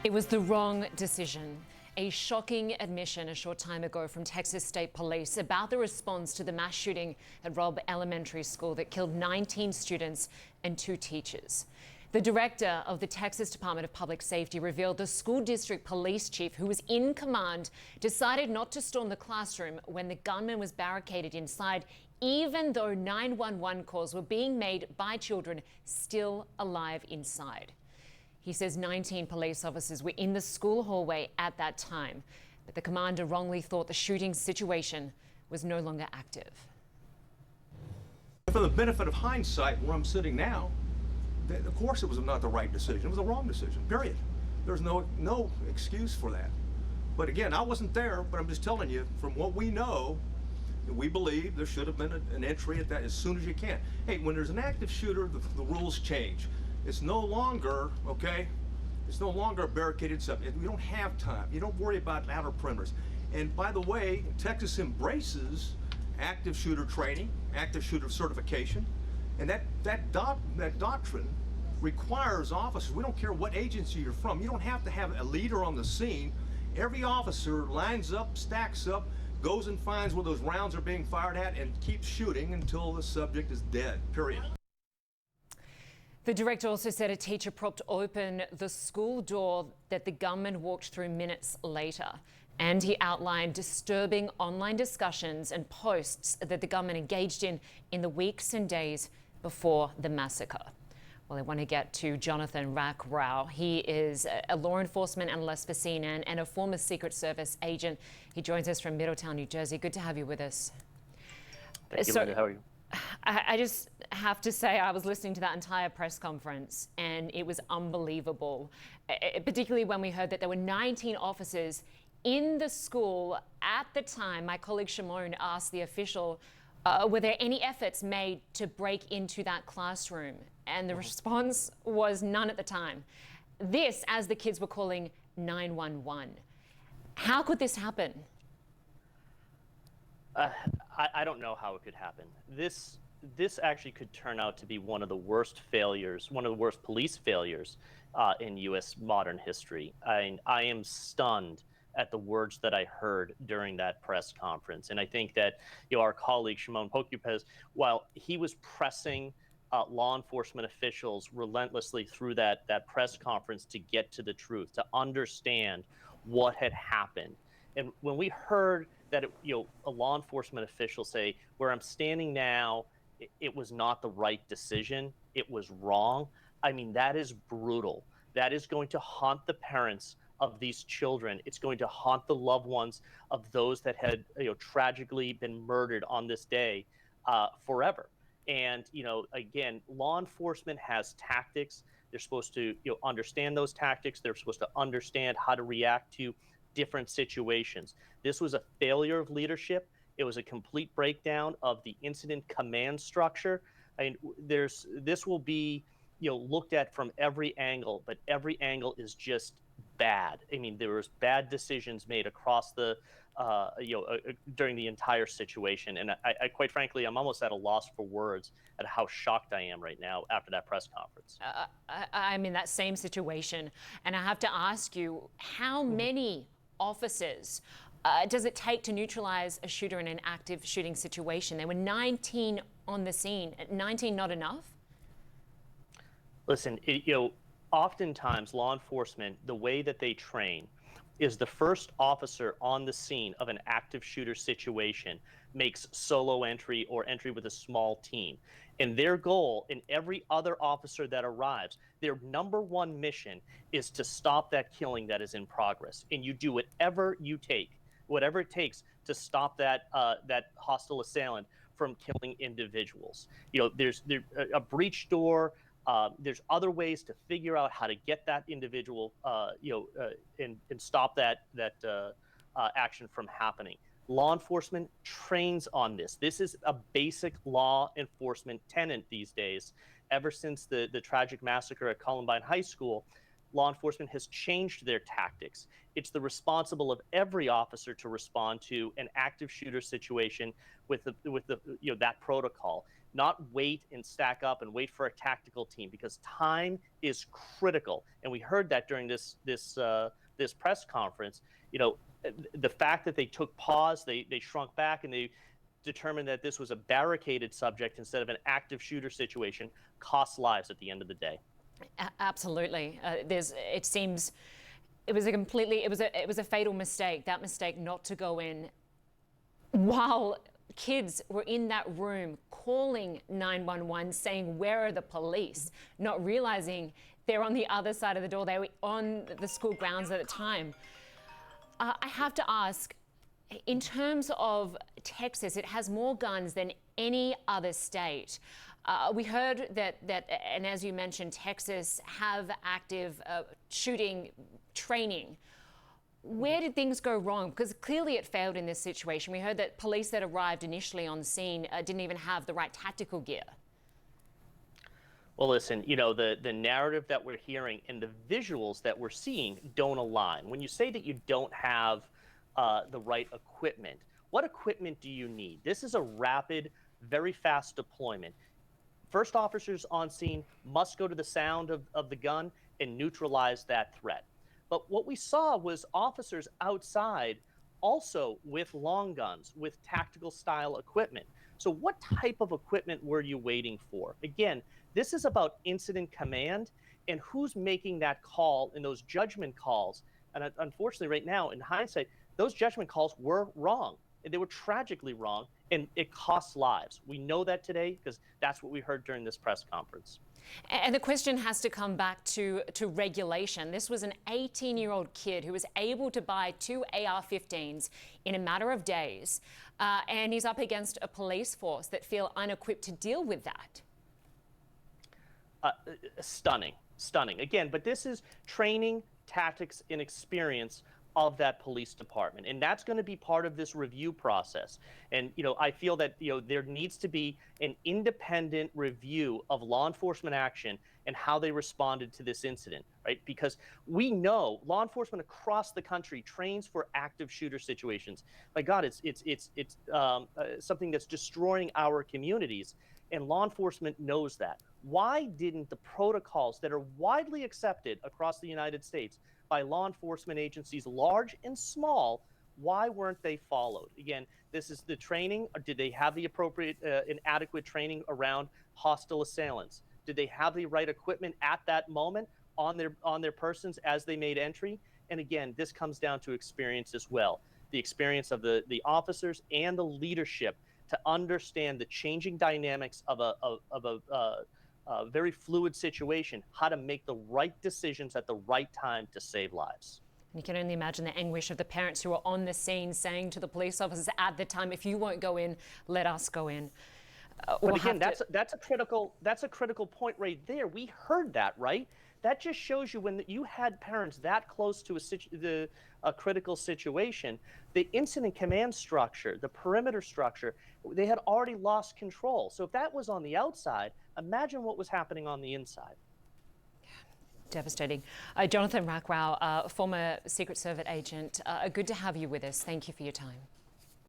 It was the wrong decision. A shocking admission a short time ago from Texas State Police about the response to the mass shooting at Robb Elementary School that killed 19 students and 2 teachers. The director of the Texas Department of Public Safety revealed the school district police chief, who was in command, decided not to storm the classroom when the gunman was barricaded inside, even though 911 calls were being made by children still alive inside. He says 19 police officers were in the school hallway at that time, but the commander wrongly thought the shooting situation was no longer active. For the benefit of hindsight, where I'm sitting now, of course it was not the right decision. It was the wrong decision, period. There's no excuse for that. But again, I wasn't there, but I'm just telling you, from what we know, we believe there should have been an entry at that as soon as you can. Hey, when there's an active shooter, the rules change. It's no longer, okay, it's no longer a barricaded subject. We don't have time. You don't worry about outer perimeters. And by the way, Texas embraces active shooter training, active shooter certification, and that doctrine requires officers, we don't care what agency you're from, you don't have to have a leader on the scene. Every officer lines up, stacks up, goes and finds where those rounds are being fired at and keeps shooting until the subject is dead, period. The director also said a teacher propped open the school door that the gunman walked through minutes later. And he outlined disturbing online discussions and posts that the gunman engaged in the weeks and days before the massacre. Well, I want to get to Jonathan Wrackrow. He is a law enforcement analyst for CNN and a former Secret Service agent. He joins us from Middletown, New Jersey. Good to have you with us. Thank you, Lynda. How are you? I just have to say I was listening to that entire press conference and it was unbelievable, particularly when we heard that there were 19 officers in the school at the time. My colleague Shimon asked the official, were there any efforts made to break into that classroom? And the response was none at the time. This, as the kids were calling 911. How could this happen? I don't know how it could happen. This actually could turn out to be one of the worst failures, one of the worst police failures in U.S. modern history. I am stunned at the words that I heard during that press conference. And I think that our colleague Shimon Pokupez, while he was pressing law enforcement officials relentlessly through that press conference to get to the truth, to understand what had happened. And when we heard that a law enforcement official say, where I'm standing now, it was not the right decision, it was wrong. I mean, that is brutal. That is going to haunt the parents of these children. It's going to haunt the loved ones of those that had tragically been murdered on this day forever. And again, law enforcement has tactics. They're supposed to understand those tactics. They're supposed to understand how to react to different situations. This was a failure of leadership. It was a complete breakdown of the incident command structure. I mean, this will be looked at from every angle, but every angle is just bad. I mean, there was bad decisions made across the during the entire situation, and I quite frankly, I'm almost at a loss for words at how shocked I am right now after that press conference. I'm in that same situation, and I have to ask you, how many officers does it take to neutralize a shooter in an active shooting situation? There were 19 on the scene. 19 not enough? Listen, oftentimes law enforcement, the way that they train is the first officer on the scene of an active shooter situation makes solo entry or entry with a small team. And their goal, in every other officer that arrives, their #1 mission is to stop that killing that is in progress. And you do whatever it takes to stop that hostile assailant from killing individuals. There's a breach door. There's other ways to figure out how to get that individual, and stop that action from happening. Law enforcement trains on this. This is a basic law enforcement tenet these days. Ever since the tragic massacre at Columbine High School, law enforcement has changed their tactics. It's the responsible of every officer to respond to an active shooter situation with that protocol. not wait and stack up and wait for a tactical team, because time is critical. And we heard that during this press conference. You know, the fact that they took pause, they shrunk back, and they determined that this was a barricaded subject instead of an active shooter situation costs lives at the end of the day. Absolutely. It seems it was a fatal mistake. That mistake not to go in while kids were in that room calling 911, saying, "Where are the police?" Not realizing they're on the other side of the door. They were on the school grounds at the time. I have to ask, in terms of Texas, it has more guns than any other state. We heard that, and as you mentioned, Texas have active shooting training. Where did things go wrong? Because clearly it failed in this situation. We heard that police that arrived initially on scene didn't even have the right tactical gear. Well, listen, you know, the narrative that we're hearing and the visuals that we're seeing don't align. When you say that you don't have the right equipment, what equipment do you need? This is a rapid, very fast deployment. First officers on scene must go to the sound of the gun and neutralize that threat. But what we saw was officers outside also with long guns, with tactical style equipment. So what type of equipment were you waiting for? Again, this is about incident command and who's making that call and those judgment calls. And unfortunately, right now, in hindsight, those judgment calls were wrong. They were tragically wrong, and it costs lives. We know that today because that's what we heard during this press conference. And the question has to come back to regulation. This was an 18-year-old kid who was able to buy 2 AR-15s in a matter of days, and he's up against a police force that feel unequipped to deal with that. Stunning. Again, but this is training, tactics, and experience of that police department, and that's going to be part of this review process. And you know, I feel that there needs to be an independent review of law enforcement action and how they responded to this incident, right? Because we know law enforcement across the country trains for active shooter situations. My God, it's something that's destroying our communities, and law enforcement knows that. Why didn't the protocols that are widely accepted across the United States by law enforcement agencies, large and small, why weren't they followed? Again, this is the training. Or did they have the appropriate and adequate training around hostile assailants? Did they have the right equipment at that moment on their persons as they made entry? And again, this comes down to experience as well. The experience of the officers and the leadership to understand the changing dynamics of a very fluid situation, how to make the right decisions at the right time to save lives. You can only imagine the anguish of the parents who were on the scene saying to the police officers at the time, "If you won't go in, let us go in." But again, that's a critical point right there. We heard that, right? That just shows you when you had parents that close to a critical situation, the incident command structure, the perimeter structure, they had already lost control. So if that was on the outside, imagine what was happening on the inside. Devastating. Jonathan Wrackrow, former Secret Service agent, good to have you with us. Thank you for your time.